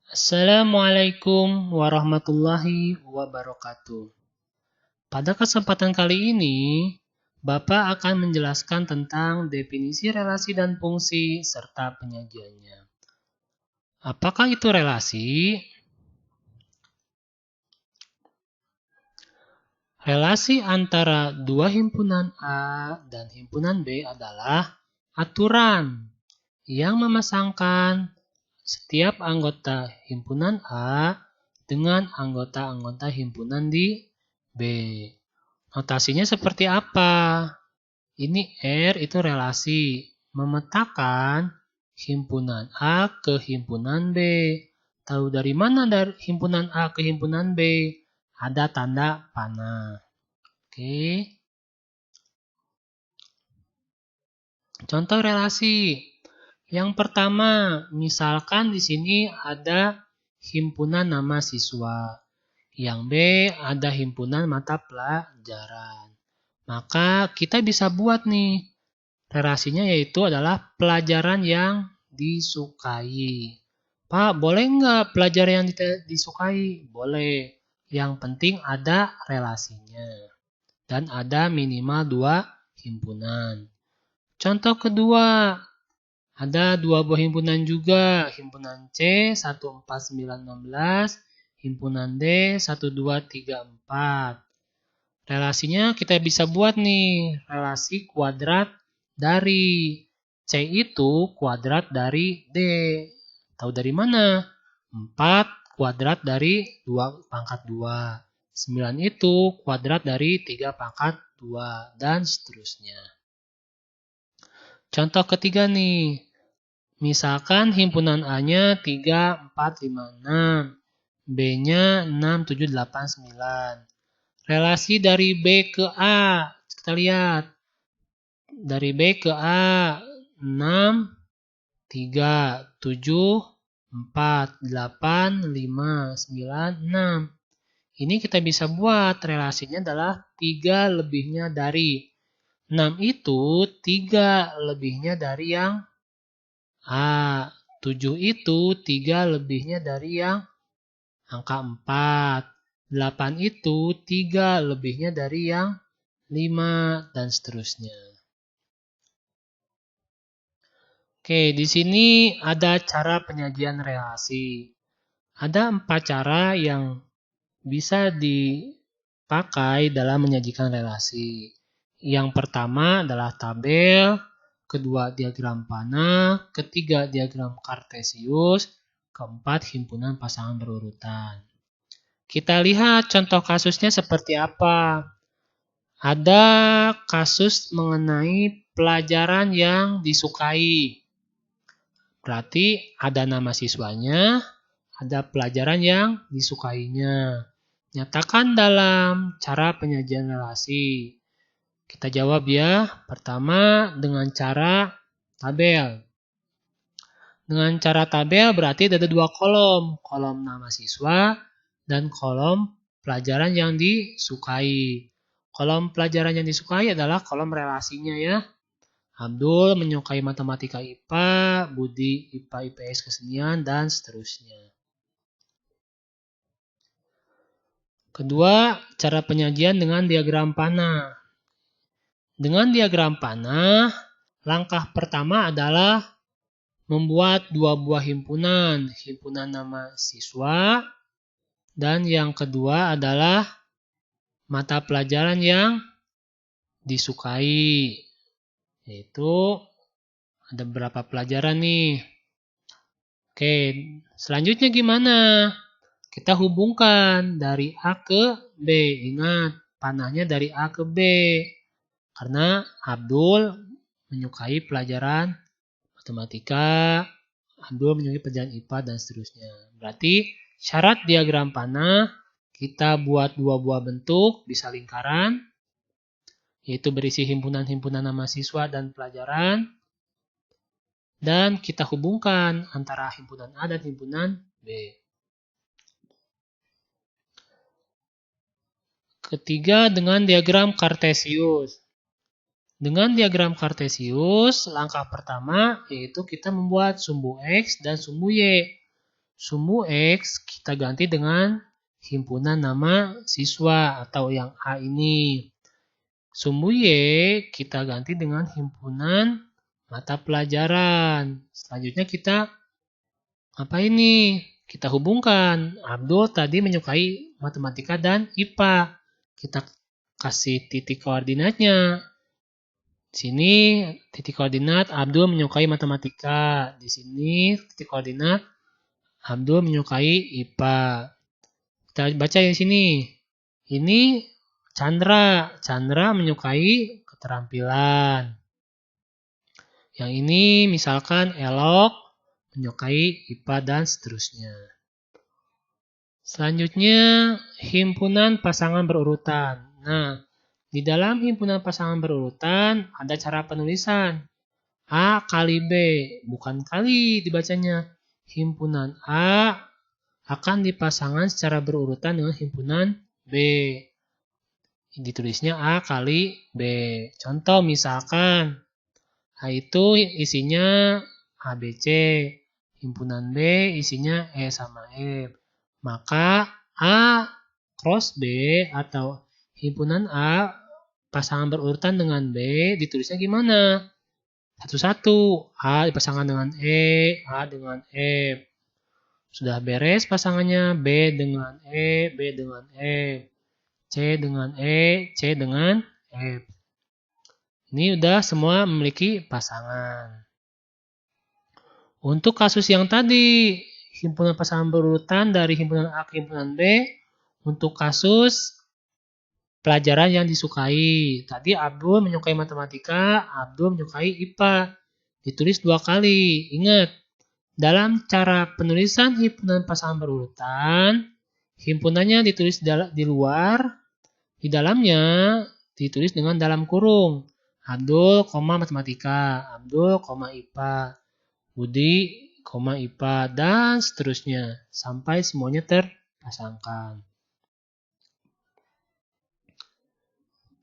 Assalamualaikum warahmatullahi wabarakatuh. Pada kesempatan kali ini, Bapak akan menjelaskan tentang definisi relasi dan fungsi serta penyajiannya. Apakah itu relasi? Relasi antara dua himpunan A dan himpunan B adalah aturan yang memasangkan setiap anggota himpunan A dengan anggota-anggota himpunan di B. Notasinya seperti apa? Ini R itu relasi, memetakan himpunan A ke himpunan B. Tahu dari mana dari himpunan A ke himpunan B? Ada tanda panah. Oke. Contoh relasi. Yang pertama, misalkan di sini ada himpunan nama siswa. Yang B ada himpunan mata pelajaran. Maka kita bisa buat nih. Relasinya yaitu adalah pelajaran yang disukai. Pak, boleh nggak pelajaran yang disukai? Boleh. Yang penting ada relasinya. Dan ada minimal 2 himpunan. Contoh kedua, ada 2 buah himpunan juga. Himpunan C 14916, himpunan D 1234. Relasinya kita bisa buat nih, relasi kuadrat dari C itu kuadrat dari D. Tahu dari mana? 4 kuadrat dari 2 pangkat 2. 9 itu kuadrat dari 3 pangkat 2 dan seterusnya. Contoh ketiga nih. Misalkan himpunan A-nya 3, 4, 5, 6. B-nya 6, 7, 8, 9. Relasi dari B ke A. Kita lihat. Dari B ke A. 6, 3, 7, 4, 8, 5, 9, 6. Ini kita bisa buat relasinya adalah 3 lebihnya dari. 6 itu 3 lebihnya dari yang A. 7 itu 3 lebihnya dari yang angka 4. 8 itu 3 lebihnya dari yang 5 dan seterusnya. Oke, di sini ada cara penyajian relasi. Ada 4 cara yang bisa dipakai dalam menyajikan relasi. Yang pertama adalah tabel, kedua diagram panah, ketiga diagram kartesius, keempat himpunan pasangan berurutan. Kita lihat contoh kasusnya seperti apa. Ada kasus mengenai pelajaran yang disukai. Berarti ada nama siswanya, ada pelajaran yang disukainya. Nyatakan dalam cara penyajian relasi. Kita jawab ya. Pertama dengan cara tabel. Dengan cara tabel berarti ada 2 kolom. Kolom nama siswa dan kolom pelajaran yang disukai. Kolom pelajaran yang disukai adalah kolom relasinya ya. Abdul menyukai matematika IPA, Budi IPA IPS kesenian, dan seterusnya. Kedua, cara penyajian dengan diagram panah. Dengan diagram panah, langkah pertama adalah membuat 2 buah himpunan. Himpunan nama siswa, dan yang kedua adalah mata pelajaran yang disukai. Yaitu ada beberapa pelajaran nih. Oke, selanjutnya gimana? Kita hubungkan dari A ke B. Ingat, panahnya dari A ke B. Karena Abdul menyukai pelajaran matematika, Abdul menyukai pelajaran IPA, dan seterusnya. Berarti syarat diagram panah, kita buat 2 buah bentuk, bisa lingkaran, yaitu berisi himpunan-himpunan nama siswa dan pelajaran. Dan kita hubungkan antara himpunan A dan himpunan B. Ketiga, dengan diagram kartesius. Dengan diagram kartesius, langkah pertama yaitu kita membuat sumbu X dan sumbu Y. Sumbu X kita ganti dengan himpunan nama siswa atau yang A ini. Sumbu Y kita ganti dengan himpunan mata pelajaran. Selanjutnya kita apa ini? Kita hubungkan. Abdul tadi menyukai matematika dan IPA. Kita kasih titik koordinatnya. Di sini titik koordinat Abdul menyukai matematika. Di sini titik koordinat Abdul menyukai IPA. Kita baca di sini. Ini Chandra. Chandra menyukai keterampilan. Yang ini misalkan Elok menyukai IPA dan seterusnya. Selanjutnya himpunan pasangan berurutan. Nah, di dalam himpunan pasangan berurutan ada cara penulisan. A kali B, bukan kali dibacanya. Himpunan A akan dipasangkan secara berurutan dengan himpunan B. Ditulisnya A kali B. Contoh misalkan A itu isinya ABC. Himpunan B isinya E sama F. Maka A cross B atau himpunan A pasangan berurutan dengan B ditulisnya gimana? Satu-satu. A dipasangkan dengan E, A dengan F. Sudah beres pasangannya B dengan E, B dengan F. C dengan E, C dengan F. Ini udah semua memiliki pasangan. Untuk kasus yang tadi, himpunan pasangan berurutan dari himpunan A ke himpunan B, untuk kasus pelajaran yang disukai. Tadi Abdul menyukai matematika, Abdul menyukai IPA. Ditulis 2 kali. Ingat, dalam cara penulisan himpunan pasangan berurutan, himpunannya ditulis di luar, di dalamnya ditulis dengan dalam kurung. Abdul, matematika, Abdul, IPA, Budi, IPA, dan seterusnya. Sampai semuanya terpasangkan.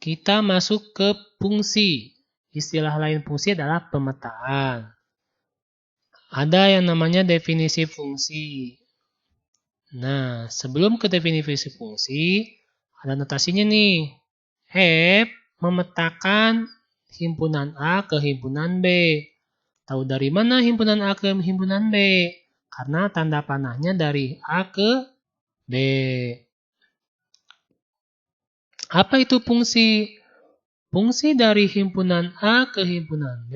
Kita masuk ke fungsi. Istilah lain fungsi adalah pemetaan. Ada yang namanya definisi fungsi. Nah, sebelum ke definisi fungsi, ada notasinya nih. F memetakan himpunan A ke himpunan B. Tahu dari mana himpunan A ke himpunan B? Karena tanda panahnya dari A ke B. Apa itu fungsi? Fungsi dari himpunan A ke himpunan B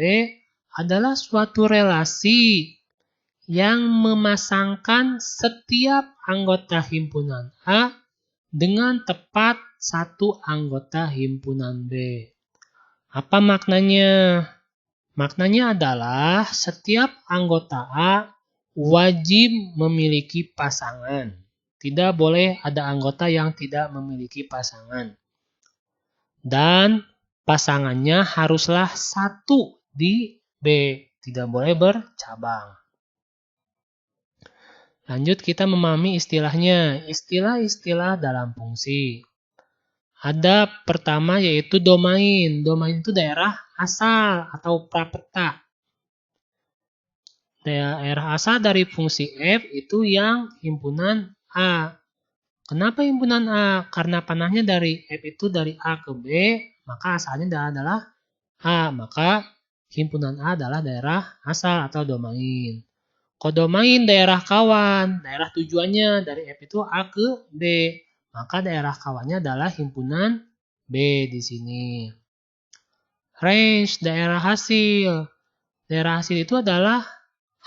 adalah suatu relasi yang memasangkan setiap anggota himpunan A dengan tepat satu anggota himpunan B. Apa maknanya? Maknanya adalah setiap anggota A wajib memiliki pasangan. Tidak boleh ada anggota yang tidak memiliki pasangan. Dan pasangannya haruslah satu di B. Tidak boleh bercabang. Lanjut kita memahami istilahnya. Istilah-istilah dalam fungsi. Ada pertama yaitu domain. Domain itu daerah asal atau prapeta. Daerah asal dari fungsi F itu yang himpunan A. Kenapa himpunan A? Karena panahnya dari F itu dari A ke B, maka asalnya adalah A. Maka himpunan A adalah daerah asal atau domain. Kodomain daerah kawan, daerah tujuannya dari F itu A ke B, maka daerah kawannya adalah himpunan B di sini. Range daerah hasil. Daerah hasil itu adalah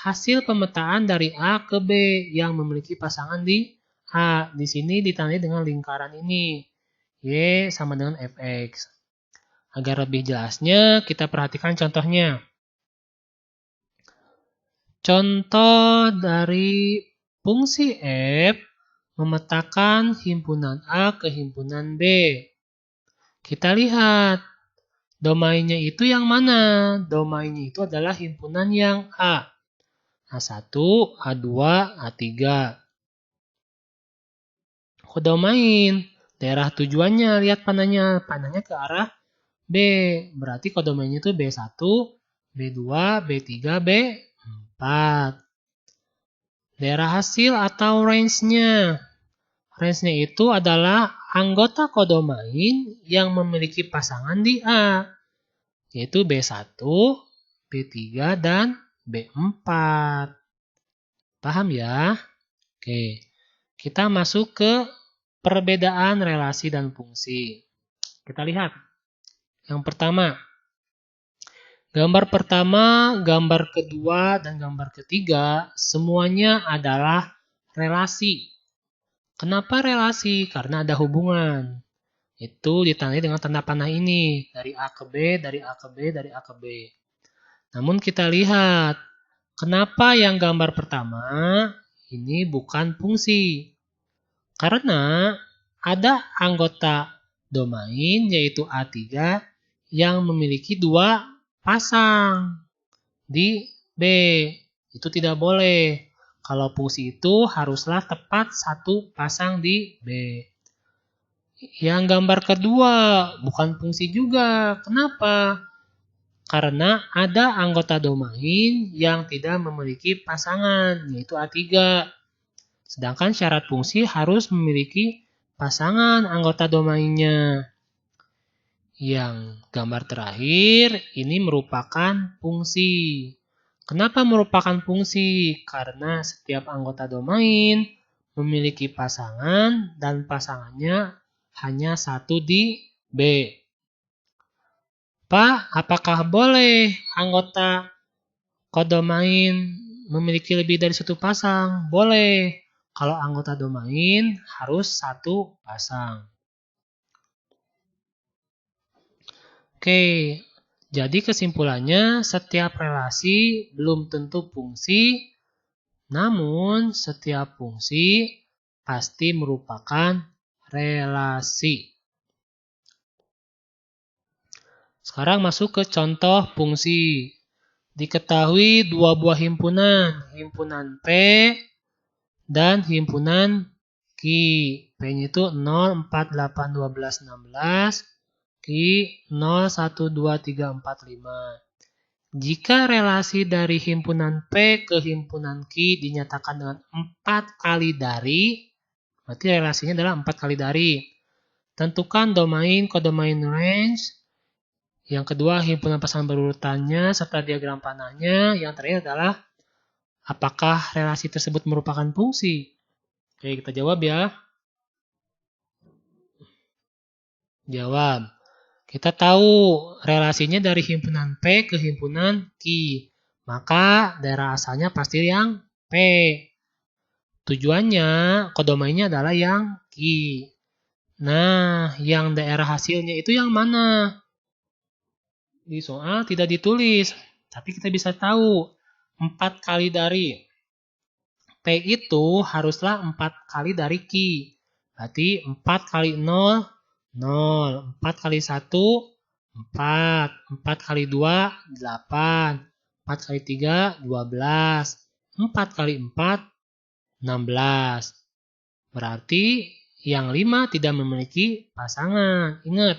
hasil pemetaan dari A ke B yang memiliki pasangan di A. Di sini ditandai dengan lingkaran ini. Y sama dengan Fx. Agar lebih jelasnya, kita perhatikan contohnya. Contoh dari fungsi F memetakan himpunan A ke himpunan B. Kita lihat, domainnya itu yang mana? Domainnya itu adalah himpunan yang A. A1, A2, A3. Kodomain, daerah tujuannya, lihat panahnya. Panahnya ke arah B. Berarti kodomainnya itu B1, B2, B3, B4. Daerah hasil atau range-nya. Range-nya itu adalah anggota kodomain yang memiliki pasangan di A, yaitu B1, B3, dan B4. Paham ya? Oke, kita masuk ke perbedaan relasi dan fungsi. Kita lihat. Yang pertama, gambar pertama, gambar kedua, dan gambar ketiga semuanya adalah relasi. Kenapa relasi? Karena ada hubungan. Itu ditandai dengan tanda panah ini. Dari A ke B, dari A ke B, dari A ke B. Namun kita lihat, kenapa yang gambar pertama ini bukan fungsi? Karena ada anggota domain yaitu A3 yang memiliki 2 pasang di B. Itu tidak boleh. Kalau fungsi itu haruslah tepat 1 pasang di B. Yang gambar kedua bukan fungsi juga. Kenapa? Karena ada anggota domain yang tidak memiliki pasangan, yaitu A3. Sedangkan syarat fungsi harus memiliki pasangan anggota domainnya. Yang gambar terakhir ini merupakan fungsi. Kenapa merupakan fungsi? Karena setiap anggota domain memiliki pasangan dan pasangannya hanya 1 di B. Pak, apakah boleh anggota kodomain memiliki lebih dari 1 pasang? Boleh. Kalau anggota domain harus 1 pasang. Oke, jadi kesimpulannya setiap relasi belum tentu fungsi, namun setiap fungsi pasti merupakan relasi. Sekarang masuk ke contoh fungsi. Diketahui 2 buah himpunan, himpunan P dan himpunan Q. P-nya itu 0, 4, 8, 12, 16. Q 0, 1, 2, 3, 4, 5. Jika relasi dari himpunan P ke himpunan Q dinyatakan dengan 4 kali dari, berarti relasinya adalah 4 kali dari. Tentukan domain, kodomain range. Yang kedua, himpunan pasangan berurutannya serta diagram panahnya. Yang terakhir adalah apakah relasi tersebut merupakan fungsi? Oke, kita jawab ya. Jawab. Kita tahu relasinya dari himpunan P ke himpunan Q. Maka daerah asalnya pasti yang P. Tujuannya, kodomainnya adalah yang Q. Nah, yang daerah hasilnya itu yang mana? Di soal tidak ditulis. Tapi kita bisa tahu 4 kali dari P itu haruslah 4 kali dari Q. Berarti 4 kali 0, 0. 4 kali 1, 4. 4 kali 2, 8. 4 kali 3, 12. 4 kali 4, 16. Berarti yang 5 tidak memiliki pasangan. Ingat,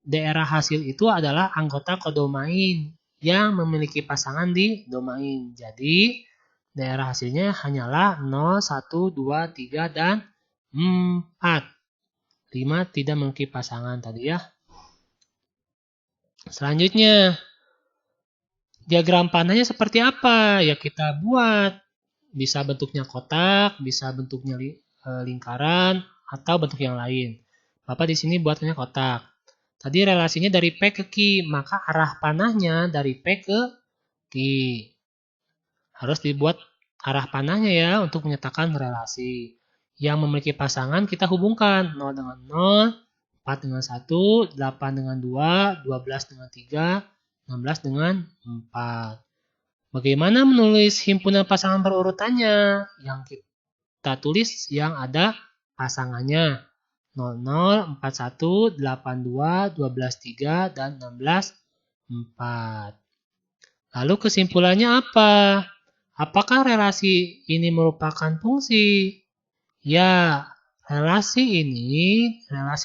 daerah hasil itu adalah anggota kodomain yang memiliki pasangan di domain. Jadi, daerah hasilnya hanyalah 0, 1, 2, 3, dan 4. 5 tidak memiliki pasangan tadi ya. Selanjutnya, diagram panahnya seperti apa? Ya kita buat. Bisa bentuknya kotak, bisa bentuknya lingkaran, atau bentuk yang lain. Bapak di sini buatnya kotak. Tadi relasinya dari P ke Q, maka arah panahnya dari P ke Q. Harus dibuat arah panahnya ya untuk menyatakan relasi. Yang memiliki pasangan kita hubungkan 0 dengan 0, 4 dengan 1, 8 dengan 2, 12 dengan 3, 16 dengan 4. Bagaimana menulis himpunan pasangan berurutannya? Yang kita tulis yang ada pasangannya. 00, 41, 82, 12, 3, dan 16, 4. Lalu kesimpulannya apa? Apakah relasi ini merupakan fungsi? Ya, relasi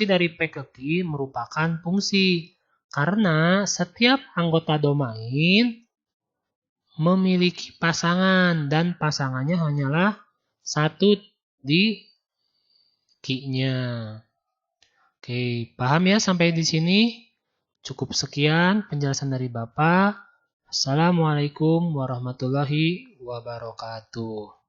dari P ke Q merupakan fungsi. Karena setiap anggota domain memiliki pasangan dan pasangannya hanyalah 1 di Q-nya. Oke, paham ya sampai di sini? Cukup sekian penjelasan dari Bapak. Assalamualaikum warahmatullahi wabarakatuh.